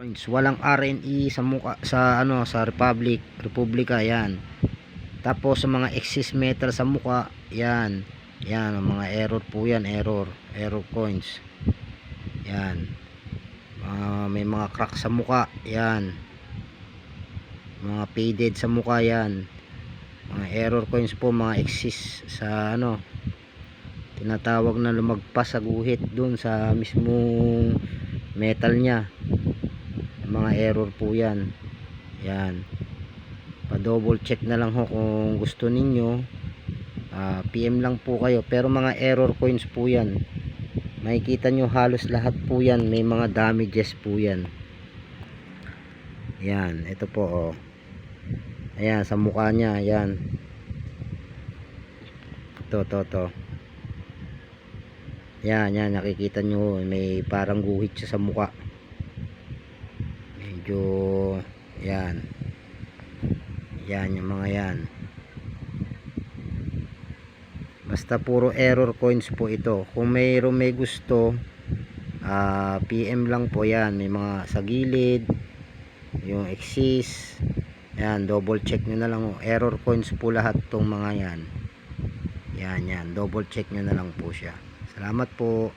Walang RNE sa mukha, sa ano, sa Republika yan. Tapos sa mga excess metal sa mukha, yan. Yan, mga error po yan, error coins. Yan. May mga crack sa mukha, yan. Mga faded sa mukha yan. Mga error coins po, mga excess sa ano, tinatawag na lumagpas sa guhit dun sa mismong metal nya. Mga error po yan. Yan, pa double check na lang ho kung gusto ninyo. PM lang po kayo, pero mga error coins po yan, makikita nyo halos lahat po yan, may mga damages po yan. Yan, ito po oh. Ayan, sa mukha nya, yan. To. Yan, nakikita nyo, may parang guhit siya sa mukha. Medyo, yan. Yan, yung mga yan. Basta puro error coins po ito. Kung mayroong may gusto, PM lang po yan. May mga sa gilid, yung excess. Yan, double check nyo na lang. Error coins po lahat tong mga yan. Yan, double check nyo na lang po siya. Salamat po.